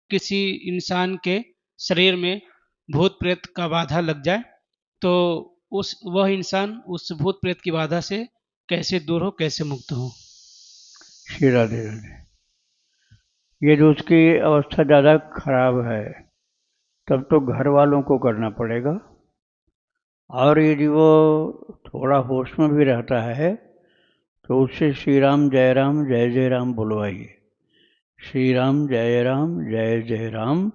किसी इंसान के शरीर में भूत प्रेत का बाधा लग जाए तो उस वह इंसान उस भूत प्रेत की बाधा से कैसे दूर हो, कैसे मुक्त हो? श्री राधे राधे। ये जो उसकी अवस्था ज़्यादा खराब है, तब तो घर वालों को करना पड़ेगा। और यदि वो थोड़ा होश में भी रहता है तो उससे श्री राम जय जय राम बुलवाइए। श्री राम जय जय राम,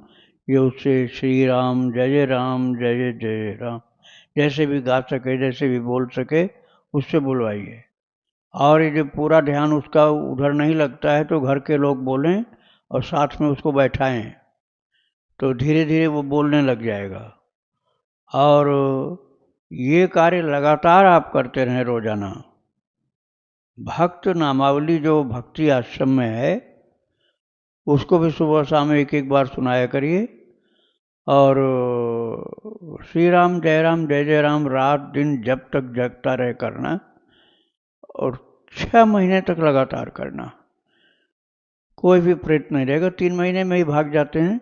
ये उससे श्री राम जय जय राम जैसे भी गा सके, जैसे भी बोल सके, उससे बुलवाइए। और यदि पूरा ध्यान उसका उधर नहीं लगता है तो घर के लोग बोलें और साथ में उसको बैठाएं, तो धीरे धीरे वो बोलने लग जाएगा। और ये कार्य लगातार आप करते रहें रोजाना। भक्त नामावली जो भक्ति आश्रम में है, उसको भी सुबह शाम एक एक बार सुनाया करिए। और श्री राम जय जय राम रात दिन जब तक जगता रहे करना, और 6 महीने तक लगातार करना। कोई भी प्रेत नहीं रहेगा, 3 महीने में ही भाग जाते हैं।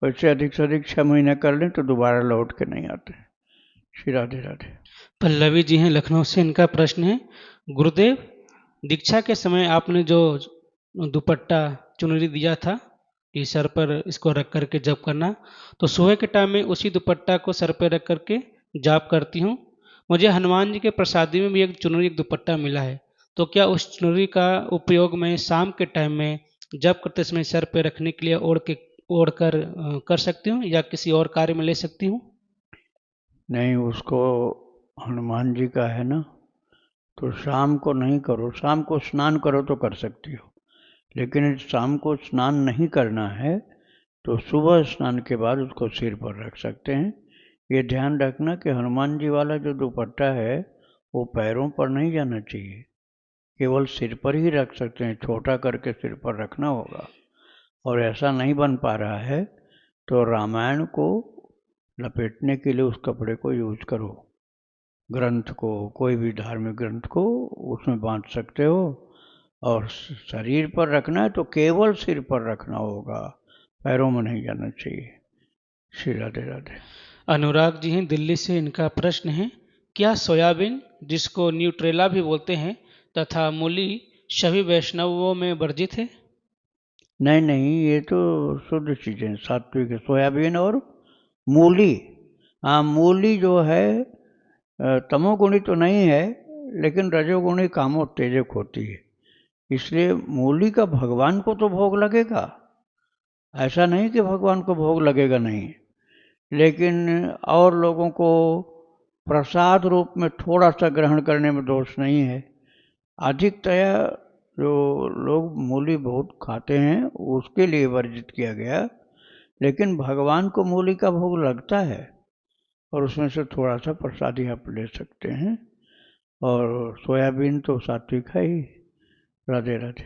वैसे अधिक से अधिक 6 महीने कर लें तो दोबारा लौट के नहीं आते। श्री राधे राधे। पल्लवी जी हैं लखनऊ से, इनका प्रश्न है, गुरुदेव, दीक्षा के समय आपने जो दुपट्टा चुनरी दिया था कि सर पर इसको रख करके जप करना, तो सुबह के टाइम में उसी दुपट्टा को सर पर रख करके जाप करती हूँ। मुझे हनुमान जी के प्रसादी में भी एक चुनरी, एक दुपट्टा मिला है, तो क्या उस चुनरी का उपयोग मैं शाम के टाइम में जप करते समय सर पे रखने के लिए ओढ़ कर कर सकती हूँ, या किसी और कार्य में ले सकती हूँ? नहीं, उसको हनुमान जी का है ना, तो शाम को नहीं करो। शाम को स्नान करो तो कर सकती हो, लेकिन यदि शाम को स्नान नहीं करना है तो सुबह स्नान के बाद उसको सिर पर रख सकते हैं। ये ध्यान रखना कि हनुमान जी वाला जो दुपट्टा है वो पैरों पर नहीं जाना चाहिए, केवल सिर पर ही रख सकते हैं। छोटा करके सिर पर रखना होगा। और ऐसा नहीं बन पा रहा है तो रामायण को लपेटने के लिए उस कपड़े को यूज करो। ग्रंथ को, कोई भी धार्मिक ग्रंथ को उसमें बांध सकते हो। और शरीर पर रखना है तो केवल सिर पर रखना होगा, पैरों में नहीं जाना चाहिए। श्री राधे राधे। अनुराग जी हैं दिल्ली से, इनका प्रश्न है, क्या सोयाबीन, जिसको न्यूट्रेला भी बोलते हैं, तथा मूली सभी वैष्णवों में वर्जित है? नहीं नहीं, ये तो शुद्ध चीज़ें, सात्विक है। सोयाबीन और मूली। हाँ, मूली जो है तमोगुणी तो नहीं है, लेकिन रजोगुणी कामोत्तेजक होती है। इसलिए मूली का भगवान को तो भोग लगेगा, ऐसा नहीं कि भगवान को भोग लगेगा नहीं, लेकिन और लोगों को प्रसाद रूप में थोड़ा सा ग्रहण करने में दोष नहीं है। अधिकतया जो लोग मूली बहुत खाते हैं उसके लिए वर्जित किया गया, लेकिन भगवान को मूली का भोग लगता है और उसमें से थोड़ा सा प्रसादी आप ले सकते हैं। और सोयाबीन तो सात्विक है ही। राधे राधे।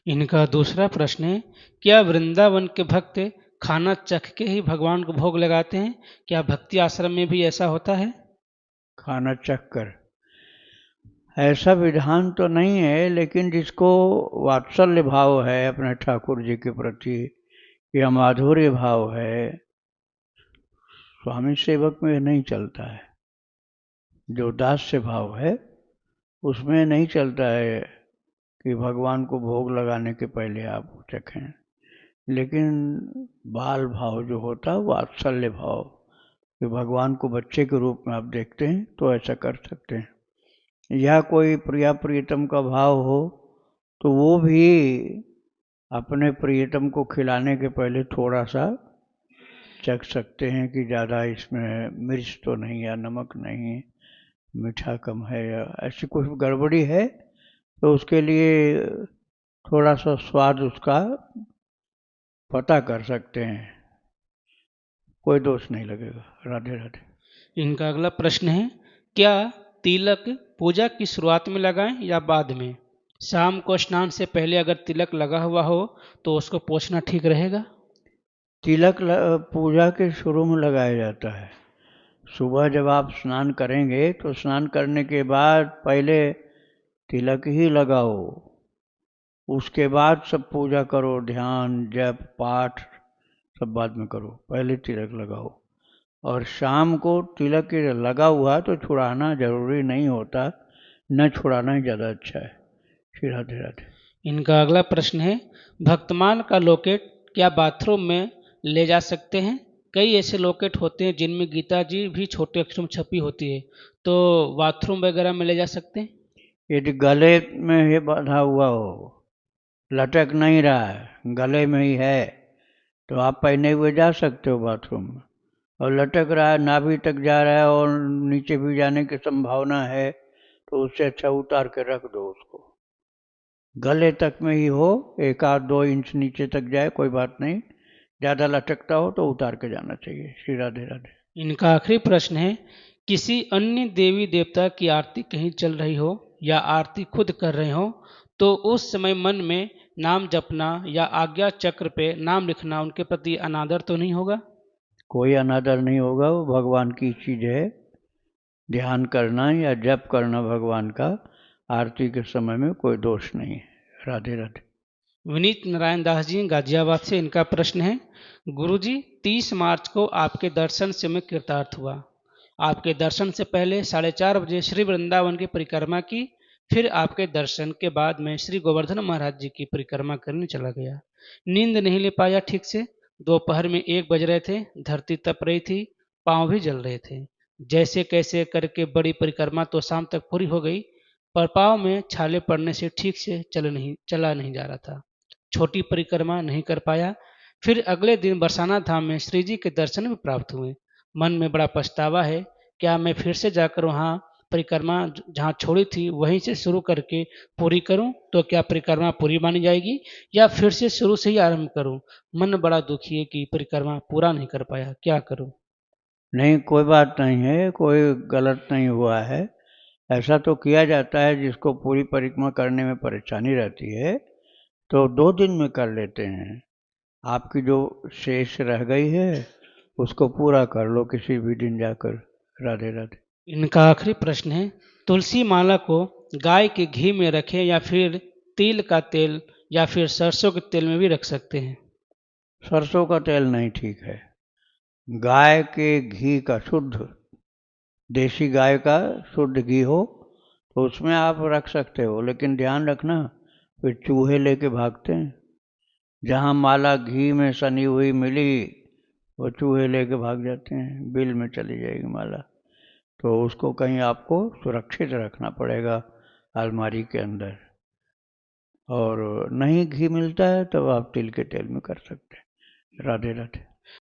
इनका दूसरा प्रश्न है, क्या वृंदावन के भक्त खाना चख के ही भगवान को भोग लगाते हैं? क्या भक्ति आश्रम में भी ऐसा होता है? खाना चख कर ऐसा विधान तो नहीं है, लेकिन जिसको वात्सल्य भाव है अपने ठाकुर जी के प्रति, या माधुर्य भाव है, स्वामी सेवक में नहीं चलता है। जो दास्य भाव है उसमें नहीं चलता है कि भगवान को भोग लगाने के पहले आप चखें। लेकिन बाल भाव जो होता है, वात्सल्य भाव, कि भगवान को बच्चे के रूप में आप देखते हैं, तो ऐसा कर सकते हैं। या कोई प्रिया प्रियतम का भाव हो तो वो भी अपने प्रियतम को खिलाने के पहले थोड़ा सा चख सकते हैं कि ज़्यादा इसमें मिर्च तो नहीं, या नमक नहीं, मीठा कम है, या ऐसी कुछ गड़बड़ी है, तो उसके लिए थोड़ा सा स्वाद उसका पता कर सकते हैं। कोई दोष नहीं लगेगा। राधे राधे। इनका अगला प्रश्न है, क्या तिलक पूजा की शुरुआत में लगाएं या बाद में? शाम को स्नान से पहले अगर तिलक लगा हुआ हो तो उसको पोंछना ठीक रहेगा? तिलक पूजा के शुरू में लगाया जाता है। सुबह जब आप स्नान करेंगे तो स्नान करने के बाद पहले तिलक ही लगाओ, उसके बाद सब पूजा करो, ध्यान जप पाठ सब बाद में करो, पहले तिलक लगाओ। और शाम को तिलक लगा हुआ तो छुड़ाना जरूरी नहीं होता, न छुड़ाना ही ज़्यादा अच्छा है। श्री राधे राधे। इनका अगला प्रश्न है, भक्तमाल का लॉकेट क्या बाथरूम में ले जा सकते हैं? कई ऐसे लॉकेट होते हैं जिनमें गीता जी भी छोटे अक्षरों में छपी होती है, तो बाथरूम वगैरह में ले जा सकते हैं? यदि गले में ही बंधा हुआ हो, लटक नहीं रहा है, गले में ही है, तो आप पहने हुए जा सकते हो बाथरूम में। और लटक रहा है, नाभि तक जा रहा है और नीचे भी जाने की संभावना है, तो उससे अच्छा उतार के रख दो उसको। गले तक में ही हो, 1-2 इंच नीचे तक जाए कोई बात नहीं, ज़्यादा लटकता हो तो उतार के जाना चाहिए। श्री राधे राधे। इनका आखिरी प्रश्न है, किसी अन्य देवी देवता की आरती कहीं चल रही हो या आरती खुद कर रहे हो, तो उस समय मन में नाम जपना या आज्ञा चक्र पे नाम लिखना उनके प्रति अनादर तो नहीं होगा? कोई अनादर नहीं होगा, वो भगवान की चीज़ है। ध्यान करना या जप करना भगवान का आरती के समय में कोई दोष नहीं है। राधे राधे। विनीत नारायण दास जी गाजियाबाद से, इनका प्रश्न है, गुरुजी 30 मार्च को आपके दर्शन से मैं कृतार्थ हुआ। आपके दर्शन से पहले 4:30 बजे श्री वृंदावन की परिक्रमा की, फिर आपके दर्शन के बाद मैं श्री गोवर्धन महाराज जी की परिक्रमा करने चला गया। नींद नहीं ले पाया ठीक से, दोपहर में 1 बज रहे थे, धरती तप रही थी, पाँव भी जल रहे थे। जैसे कैसे करके बड़ी परिक्रमा तो शाम तक पूरी हो गई, पर पाँव में छाले पड़ने से ठीक से चला नहीं जा रहा था। छोटी परिक्रमा नहीं कर पाया। फिर अगले दिन बरसाना धाम में श्री जी के दर्शन भी प्राप्त हुए। मन में बड़ा पछतावा है, क्या मैं फिर से जाकर वहाँ परिक्रमा जहाँ छोड़ी थी वहीं से शुरू करके पूरी करूं, तो क्या परिक्रमा पूरी मानी जाएगी या फिर से शुरू से ही आरंभ करूं? मन बड़ा दुखी है कि परिक्रमा पूरा नहीं कर पाया, क्या करूं? नहीं, कोई बात नहीं है, कोई गलत नहीं हुआ है। ऐसा तो किया जाता है, जिसको पूरी परिक्रमा करने में परेशानी रहती है तो 2 दिन में कर लेते हैं। आपकी जो शेष रह गई है उसको पूरा कर लो किसी भी दिन जाकर। राधे राधे। इनका आखिरी प्रश्न है, तुलसी माला को गाय के घी में रखें या फिर तिल का तेल या फिर सरसों के तेल में भी रख सकते हैं? सरसों का तेल नहीं ठीक है, गाय के घी का, शुद्ध देसी गाय का शुद्ध घी हो तो उसमें आप रख सकते हो, लेकिन ध्यान रखना फिर चूहे लेके भागते हैं। जहाँ माला घी में सनी हुई मिली वो चूहे लेके भाग जाते हैं, बिल में चली जाएगी माला। तो उसको कहीं आपको सुरक्षित रखना पड़ेगा अलमारी के अंदर। और नहीं घी मिलता है तब आप तिल के तेल में कर सकते हैं। राधे राधे।